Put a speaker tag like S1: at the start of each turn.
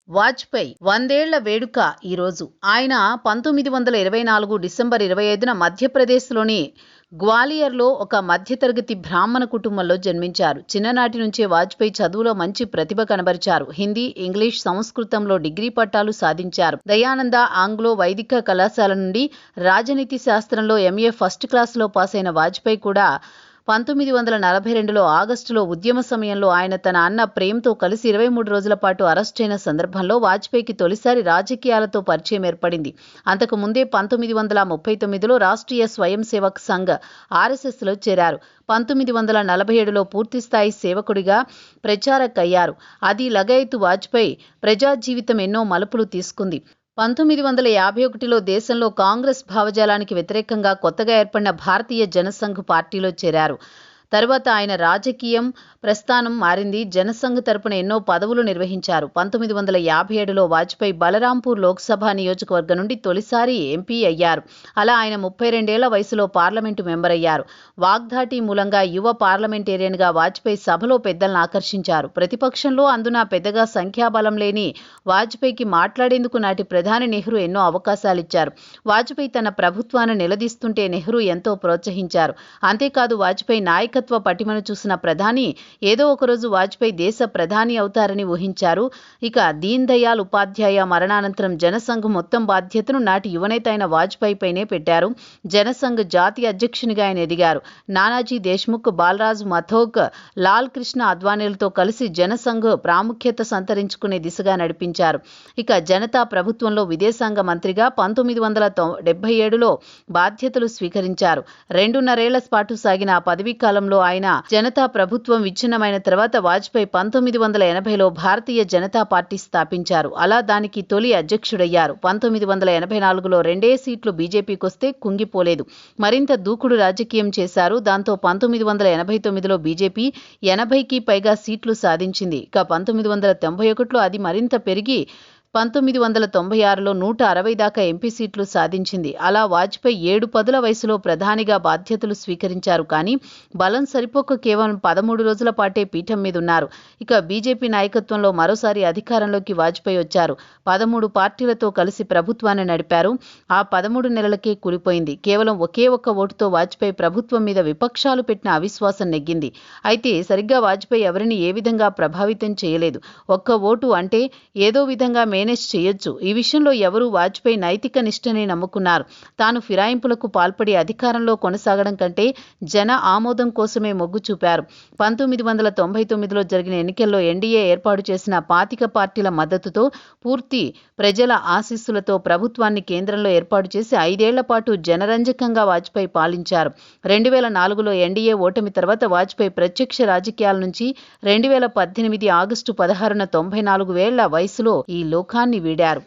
S1: వాజ్పేయి 100 వేడుక ఈరోజు. ఆయన 1924 డిసెంబర్ 25న మధ్యప్రదేశ్లోని గ్వాలియర్లో ఒక మధ్యతరగతి బ్రాహ్మణ కుటుంబంలో జన్మించారు. చిన్ననాటి నుంచే వాజ్పేయి చదువులో మంచి ప్రతిభ కనబరిచారు. హిందీ, ఇంగ్లీష్, సంస్కృతంలో డిగ్రీ పట్టాలు సాధించారు. దయానంద ఆంగ్లో వైదిక కళాశాల నుండి రాజనీతి శాస్త్రంలో ఎంఏ ఫస్ట్ క్లాసులో పాసైన వాజ్పేయి కూడా 1942లో ఆగస్టులో ఉద్యమ సమయంలో ఆయన తన అన్న ప్రేమ్తో కలిసి 23 రోజుల పాటు అరెస్టైన సందర్భంలో వాజ్పేయికి తొలిసారి రాజకీయాలతో పరిచయం ఏర్పడింది. అంతకు ముందే 1939లో రాష్ట్రీయ స్వయం సేవక్ సంఘ్ ఆర్ఎస్ఎస్లో చేరారు. 1947లో పూర్తిస్థాయి సేవకుడిగా ప్రచారక్ అయ్యారు. అది లగాయతు వాజ్పేయి ప్రజా జీవితం ఎన్నో మలుపులు తీసుకుంది. 1951లో దేశంలో కాంగ్రెస్ భావజాలానికి వ్యతిరేకంగా కొత్తగా ఏర్పడిన భారతీయ జనసంఘ్ పార్టీలో చేరారు. తరువాత ఆయన రాజకీయం ప్రస్థానం మారింది. జనసంఘ్ తరపున ఎన్నో పదవులు నిర్వహించారు. 1957లో వాజ్పేయి బలరాంపూర్ లోక్సభ నియోజకవర్గం నుండి తొలిసారి ఎంపీ అయ్యారు. అలా ఆయన 32 ఏళ్ల వయసులో పార్లమెంటు మెంబర్ అయ్యారు. వాగ్దాటి మూలంగా యువ పార్లమెంటేరియన్గా వాజ్పేయి సభలో పెద్దలను ఆకర్షించారు. ప్రతిపక్షంలో అందున పెద్దగా సంఖ్యాబలం లేని వాజ్పేయికి మాట్లాడేందుకు నాటి ప్రధాని నెహ్రూ ఎన్నో అవకాశాలిచ్చారు. వాజ్పేయి తన ప్రభుత్వాన్ని నిలదీస్తుంటే నెహ్రూ ఎంతో ప్రోత్సహించారు. అంతేకాదు వాజ్పేయి నాయకత్వ పటిమను చూసిన ప్రధాని ఏదో ఒకరోజు వాజ్పేయి దేశ ప్రధాని అవుతారని ఊహించారు. ఇక దీన్ దయాళ్ ఉపాధ్యాయ మరణానంతరం జనసంఘ్ మొత్తం బాధ్యతను నాటి యువనేత అయిన వాజ్పేయిపైనే పెట్టారు. జనసంఘ్ జాతీయ అధ్యక్షునిగా ఆయన ఎదిగారు. నానాజీ దేశ్ముఖ్, బాలరాజ్ మధోక్, లాల్ కృష్ణ అద్వానీలతో కలిసి జనసంఘ్ ప్రాముఖ్యత సంతరించుకునే దిశగా నడిపించారు. ఇక జనతా ప్రభుత్వంలో విదేశాంగ మంత్రిగా 1977లో బాధ్యతలు స్వీకరించారు. 2.5 ఏళ్ల పాటు సాగిన ఆ పదవీ కాలంలో ఆయన జనతా ప్రభుత్వం విచ్ఛిన్నమైన తర్వాత వాజ్పేయి 1980లో భారతీయ జనతా పార్టీ స్థాపించారు. అలా దానికి తొలి అధ్యక్షుడయ్యారు. 1984లో 2 సీట్లు బీజేపీకొస్తే కుంగిపోలేదు. మరింత దూకుడు రాజకీయం చేశారు. దాంతో 1989లో బీజేపీ 80కి పైగా సీట్లు సాధించింది. ఇక 1991లో అది మరింత పెరిగి 1996లో 160 దాకా ఎంపీ సీట్లు సాధించింది. అలా వాజ్పేయి 7 పదుల వయసులో ప్రధానిగా బాధ్యతలు స్వీకరించారు. కానీ బలం సరిపోక కేవలం 13 రోజుల పాటే పీఠం మీద ఉన్నారు. ఇక బీజేపీ నాయకత్వంలో మరోసారి అధికారంలోకి వాజ్పేయి వచ్చారు. 13 పార్టీలతో కలిసి ప్రభుత్వాన్ని నడిపారు. ఆ 13 నెలలకే కూలిపోయింది. కేవలం ఒకే ఒక్క ఓటుతో వాజ్పేయి ప్రభుత్వం మీద విపక్షాలు పెట్టిన అవిశ్వాసం నెగ్గింది. అయితే సరిగ్గా వాజ్పేయి ఎవరిని ఏ విధంగా ప్రభావితం చేయలేదు. ఒక్క ఓటు అంటే ఏదో విధంగా మేనేజ్ చేయొచ్చు. ఈ విషయంలో ఎవరూ వాజ్పేయి నైతిక నిష్ఠనే నమ్ముకున్నారు. తాను ఫిరాయింపులకు పాల్పడి అధికారంలో కొనసాగడం కంటే జన ఆమోదం కోసమే మొగ్గు చూపారు. 1999లో జరిగిన ఎన్నికల్లో ఎన్డీఏ ఏర్పాటు చేసిన 25 పార్టీల మద్దతుతో పూర్తి ప్రజల ఆశీస్సులతో ప్రభుత్వాన్ని కేంద్రంలో ఏర్పాటు చేసి 5 ఏళ్ల పాటు జనరంజకంగా వాజ్పేయి పాలించారు. 2004లో ఎన్డీఏ ఓటమి తర్వాత వాజ్పేయి ప్రత్యక్ష రాజకీయాల నుంచి 2018 ఆగస్టు 16న 94 ఏళ్ల వయసులో ఈ లోకాన్ని వీడారు.